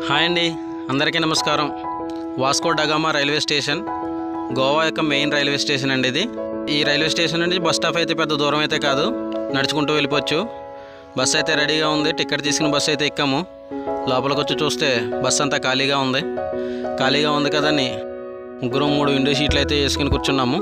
Hi అండి, అందరికీ నమస్కారం. వాస్కో డగామా రైల్వే స్టేషన్ గోవా యొక్క మెయిన్ రైల్వే స్టేషన్ అండి ఇది. ఈ రైల్వే స్టేషన్ నుంచి బస్ స్టాప్ అయితే పెద్ద దూరం అయితే కాదు, నడుచుకుంటూ వెళ్ళిపోవచ్చు. బస్సు అయితే రెడీగా ఉంది. టికెట్ తీసుకుని బస్సు అయితే ఎక్కాము. లోపలికి వచ్చి చూస్తే బస్సు అంతా ఖాళీగా ఉంది కదని ముగ్గురం 3 విండో సీట్లు అయితే వేసుకుని కూర్చున్నాము.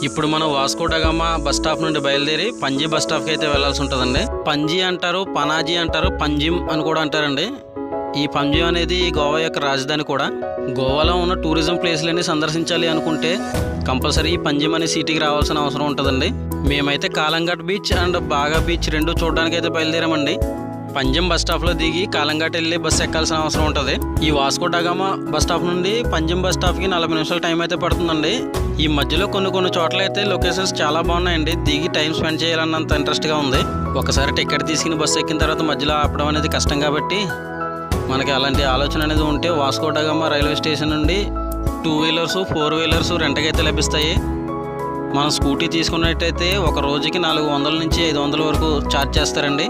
ఇప్పుడు మనం వాస్కో డగామా బస్ స్టాప్ నుండి బయలుదేరి పంజీ బస్ స్టాప్కి అయితే వెళ్లాల్సి ఉంటుందండి. పంజీ అంటారు, పనాజీ అంటారు, పంజిమ్ అని కూడా అంటారండి. ఈ పంజిమ్ అనేది గోవా యొక్క రాజధాని కూడా. గోవాలో ఉన్న టూరిజం ప్లేస్లన్నీ సందర్శించాలి అనుకుంటే కంపల్సరీ ఈ పంజిమ్ అనే సిటీకి రావాల్సిన అవసరం ఉంటుందండి. మేమైతే కాలంఘాట్ బీచ్ అండ్ బాగా బీచ్ రెండు చూడడానికి అయితే బయలుదేరామండి. పంజిమ్ బస్ స్టాప్లో దిగి కాలంఘాట్ వెళ్ళి బస్సు ఎక్కాల్సిన అవసరం ఉంటుంది. ఈ వాస్కో డగామా బస్ స్టాప్ నుండి పంజిమ్ బస్ స్టాప్కి 40 నిమిషాల టైం అయితే పడుతుందండి. ఈ మధ్యలో కొన్ని చోట్ల అయితే లొకేషన్స్ చాలా బాగున్నాయండి. దిగి టైం స్పెండ్ చేయాలన్నంత ఇంట్రెస్ట్గా ఉంది. ఒకసారి టికెట్ తీసుకుని బస్సు ఎక్కిన తర్వాత మధ్యలో ఆపడం అనేది కష్టం కాబట్టి మనకి అలాంటి ఆలోచన అనేది ఉంటే వాస్కో డగామా రైల్వే స్టేషన్ నుండి 2 వీలర్స్ 4 వీలర్స్ రెంట్కి అయితే లభిస్తాయి. మనం స్కూటీ తీసుకున్నట్టయితే ఒక రోజుకి 400 నుంచి 500 వరకు ఛార్జ్ చేస్తారండి.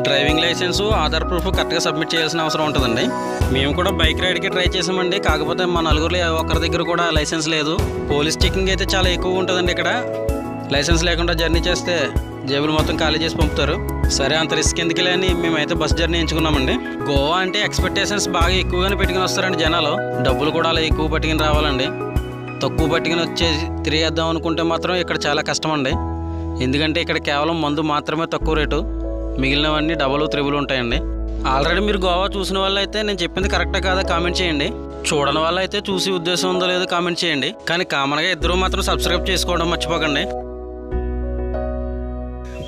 డ్రైవింగ్ లైసెన్సు, ఆధార్ ప్రూఫ్ కరెక్ట్గా సబ్మిట్ చేయాల్సిన అవసరం ఉంటుందండి. మేము కూడా బైక్ రైడ్కి ట్రై చేసామండి. కాకపోతే మా నలుగురిలో ఒకరి దగ్గర కూడా లైసెన్స్ లేదు. పోలీస్ చెకింగ్ అయితే చాలా ఎక్కువ ఉంటుందండి ఇక్కడ. లైసెన్స్ లేకుండా జర్నీ చేస్తే జేబులు మొత్తం ఖాళీ చేసి పంపుతారు. సరే, అంత రిస్క్ ఎందుకులే అని మేమైతే బస్ జర్నీ ఎంచుకున్నామండి. గోవా అంటే ఎక్స్పెక్టేషన్స్ బాగా ఎక్కువగానే పెట్టుకుని వస్తారండి జనాలు. డబ్బులు కూడా అలా ఎక్కువ పట్టుకుని రావాలండి. తక్కువ పట్టుకుని వచ్చేసి తిరిగేద్దాం అనుకుంటే మాత్రం ఇక్కడ చాలా కష్టం అండి. ఎందుకంటే ఇక్కడ కేవలం మందు మాత్రమే తక్కువ రేటు, మిగిలినవన్నీ డబుల్ త్రిబుల్ ఉంటాయండి. ఆల్రెడీ మీరు గోవా చూసిన వాళ్ళు అయితే నేను చెప్పింది కరెక్టా కాదా కామెంట్ చేయండి. చూడని వాళ్ళు అయితే చూసి ఉద్దేశం ఉందో లేదో కామెంట్ చేయండి. కానీ కామన్గా ఇద్దరు మాత్రం సబ్స్క్రైబ్ చేసుకోవడం మర్చిపోకండి.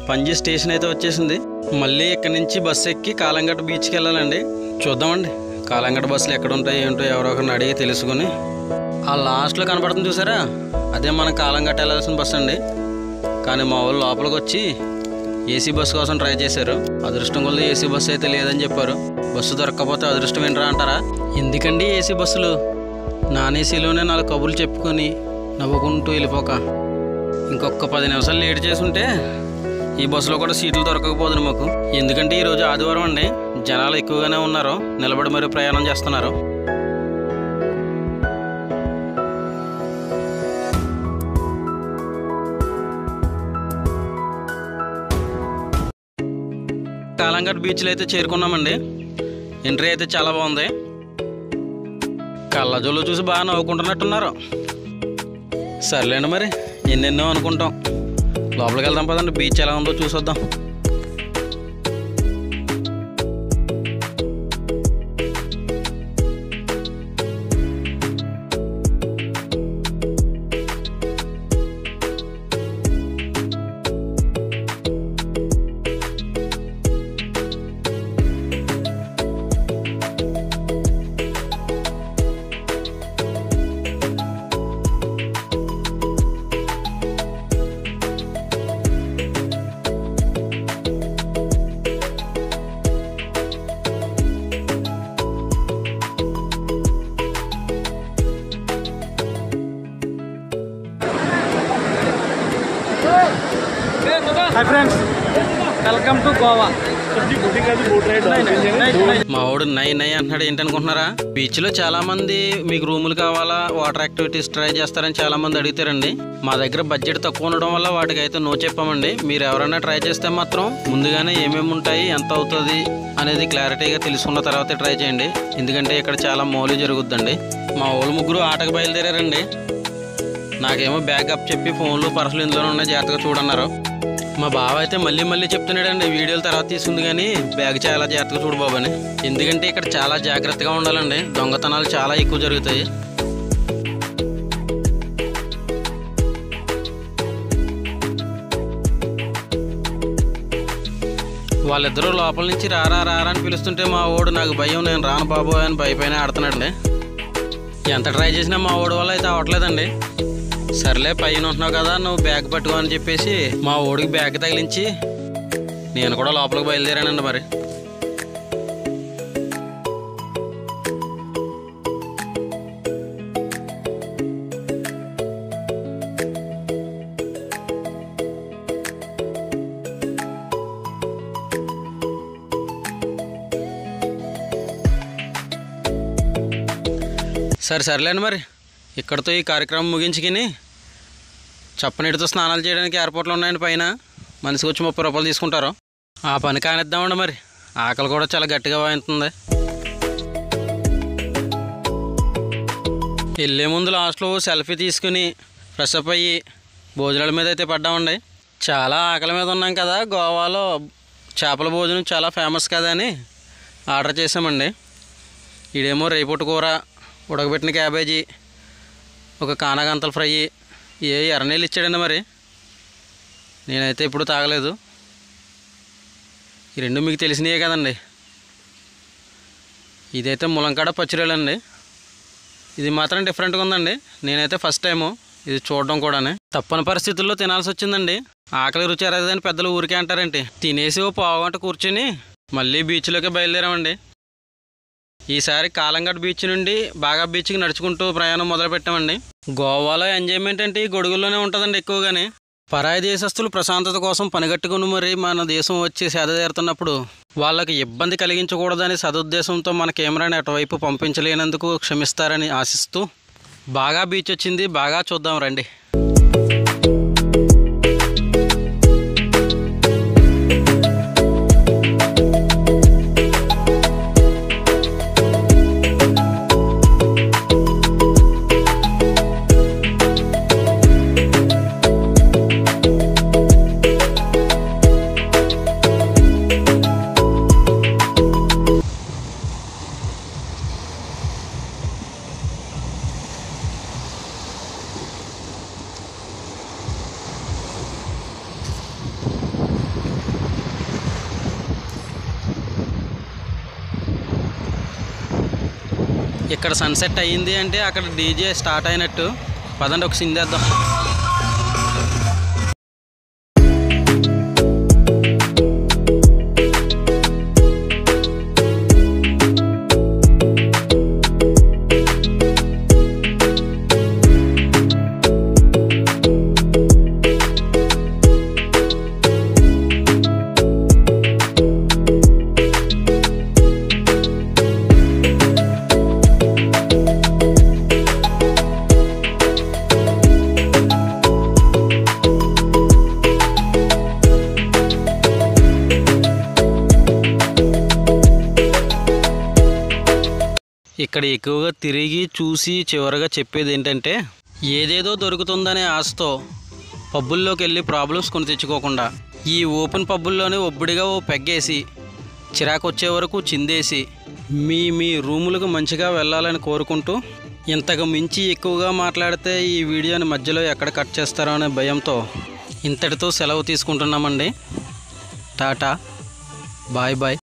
పంజీ స్టేషన్ అయితే వచ్చేసింది. మళ్ళీ ఇక్కడి నుంచి బస్సు ఎక్కి కాలంఘాట్ బీచ్కి వెళ్ళాలండి. చూద్దామండి కాలంఘాట్ బస్సులు ఎక్కడ ఉంటాయి ఏంటో ఎవరో ఒకరిని అడిగి తెలుసుకుని. ఆ లాస్ట్లో కనపడుతుంది చూసారా, అదే మనం కాలంఘాట్ వెళ్ళాల్సిన బస్సు అండి. కానీ మా వాళ్ళు లోపలికి వచ్చి ఏసీ బస్సు కోసం ట్రై చేశారు. అదృష్టం కొద్ది ఏసీ బస్సు అయితే లేదని చెప్పారు. బస్సు దొరక్కపోతే అదృష్టం ఏంట్రా అంటారా? ఎందుకండి ఏసీ బస్సులు, నాన్ ఏసీలోనే 4 కబుర్లు చెప్పుకొని నవ్వుకుంటూ వెళ్ళిపోక ఇంకొక 10 నిమిషాలు లేట్ చేసుంటే ఈ బస్సులో కూడా సీట్లు దొరకకపోదు మాకు. ఎందుకంటే ఈరోజు ఆదివారం అండి, జనాలు ఎక్కువగానే ఉన్నారు, నిలబడి మరీ ప్రయాణం చేస్తున్నారు. కాలంఘాట్ బీచ్లో అయితే చేరుకున్నామండి. ఎంట్రీ అయితే చాలా బాగుంది. కళ్ళజోళ్ళు చూసి బాగా నవ్వుకుంటున్నట్టున్నారు. సర్లేండి, మరి ఎన్నెన్నో అనుకుంటాం. లోపలికి వెళ్దాం పదండి, బీచ్ ఎలా ఉందో చూసొద్దాం. Hi friends, welcome to Goa. మా వాడు నై అంటున్నాడు. ఏంటనుకుంటున్నారా? బీచ్లో చాలా మంది మీకు రూములు కావాలా, వాటర్ యాక్టివిటీస్ ట్రై చేస్తారని చాలా మంది అడుగుతారండి. మా దగ్గర బడ్జెట్ తక్కువ ఉండడం వల్ల వాటికి అయితే నో చెప్పామండి. మీరు ఎవరైనా ట్రై చేస్తే మాత్రం ముందుగానే ఏమేమి ఉంటాయి, ఎంత అవుతుంది అనేది క్లారిటీగా తెలుసుకున్న తర్వాతే ట్రై చేయండి. ఎందుకంటే ఇక్కడ చాలా మౌలి జరుగుద్దండి. మా వాళ్ళు ముగ్గురు ఆటకు బయలుదేరారండి. నాకేమో బ్యాగ్ అప్ చెప్పి ఫోన్లు పర్సులు ఇందులోనే ఉన్నాయి, జాగ్రత్తగా చూడన్నారు. మా బావ అయితే మళ్ళీ చెప్తున్నాడండి, వీడియోలు తర్వాత తీసుకుంది కానీ బ్యాగ్ చాలా జాగ్రత్తగా చూడు బాబు అని. ఎందుకంటే ఇక్కడ చాలా జాగ్రత్తగా ఉండాలండి, దొంగతనాలు చాలా ఎక్కువ జరుగుతాయి. వాళ్ళిద్దరూ లోపల నుంచి రారా అని పిలుస్తుంటే మా వాడు నాకు భయం, నేను రాను బాబు అని పైన ఆడుతున్నాడండి. ఎంత ట్రై చేసినా మా వాడు వల్ల అయితే అవ్వట్లేదండి. సర్లే, పైన ఉంటున్నావు కదా, నువ్వు బ్యాగ్ పట్టుకో అని చెప్పేసి మా ఓడికి బ్యాగ్ తగిలించి నేను కూడా లోపలికి బయలుదేరానండి. మరి సర్లేండి మరి ఇక్కడితో ఈ కార్యక్రమం ముగించుకుని చప్పనీటితో స్నానాలు చేయడానికి ఏర్పాట్లు ఉన్నాయండి. పైన మనిషికి వచ్చి 30 రూపాయలు తీసుకుంటారు. ఆ పని కానిద్దామండి, మరి ఆకలి కూడా చాలా గట్టిగా వాయింతుంది. వెళ్ళే ముందు లాస్ట్లో సెల్ఫీ తీసుకుని ఫ్రెష్ అప్ అయ్యి భోజనాల మీద అయితే పడ్డామండి. చాలా ఆకలి మీద ఉన్నాం కదా, గోవాలో చేపల భోజనం చాలా ఫేమస్ కదా అని ఆర్డర్ చేసామండి. ఇదేమో రేపొట్టు కూర, ఉడకబెట్టిన క్యాబేజీ, ఒక కానాగంతల ఫ్రై, ఎర్రనీళ్ళు ఇచ్చాడండి. మరి నేనైతే ఇప్పుడు తాగలేదు. ఈ రెండు మీకు తెలిసినవే కదండి. ఇదైతే ములంకాడ పచ్చిరొయ్యలండి. ఇది మాత్రం డిఫరెంట్గా ఉందండి. నేనైతే ఫస్ట్ టైము ఇది చూడడం కూడా తప్పని పరిస్థితుల్లో తినాల్సి వచ్చిందండి. ఆకలి రుచి అరదని పెద్దలు ఊరికే అంటారేంటి. తినేసి ఓ పావుగంట కూర్చొని మళ్ళీ బీచ్లోకి బయలుదేరామండి. ఈసారి కాలంగట్ బీచ్ నుండి బాగా బీచ్కి నడుచుకుంటూ ప్రయాణం మొదలుపెట్టామండి. గోవాలో ఎంజాయ్మెంట్ అంటే ఈ గొడుగుల్లోనే ఉంటుందండి ఎక్కువగానే. పరాయి దేశస్తులు ప్రశాంతత కోసం పనిగట్టుకుని మరి మన దేశం వచ్చి సేద తీరుతున్నప్పుడు వాళ్ళకి ఇబ్బంది కలిగించకూడదని సదుద్దేశంతో మన కెమెరాని అటువైపు పంపించలేనందుకు క్షమిస్తారని ఆశిస్తూ బాగా బీచ్ వచ్చింది, బాగా చూద్దాం రండి. ఇక్కడ సన్సెట్ అయ్యింది అంటే అక్కడ డీజే స్టార్ట్ అయినట్టు. పదండి ఒక సిందేద్దాం. ఇక్కడ ఎక్కువగా తిరిగి చూసి చివరగా చెప్పేది ఏంటంటే, ఏదేదో దొరుకుతుందనే ఆశతో పబ్బుల్లోకి వెళ్ళి ప్రాబ్లమ్స్ కొని తెచ్చుకోకుండా ఈ ఓపెన్ పబ్బుల్లోనే ఒబ్బడిగా ఓ పెగ్గేసి చిరాకు వచ్చే వరకు చిందేసి మీ రూములకు మంచిగా వెళ్ళాలని కోరుకుంటూ, ఇంతకు మించి ఎక్కువగా మాట్లాడితే ఈ వీడియోని మధ్యలో ఎక్కడ కట్ చేస్తారో అనే భయంతో ఇంతటితో సెలవు తీసుకుంటున్నామండి. Tata, bye bye.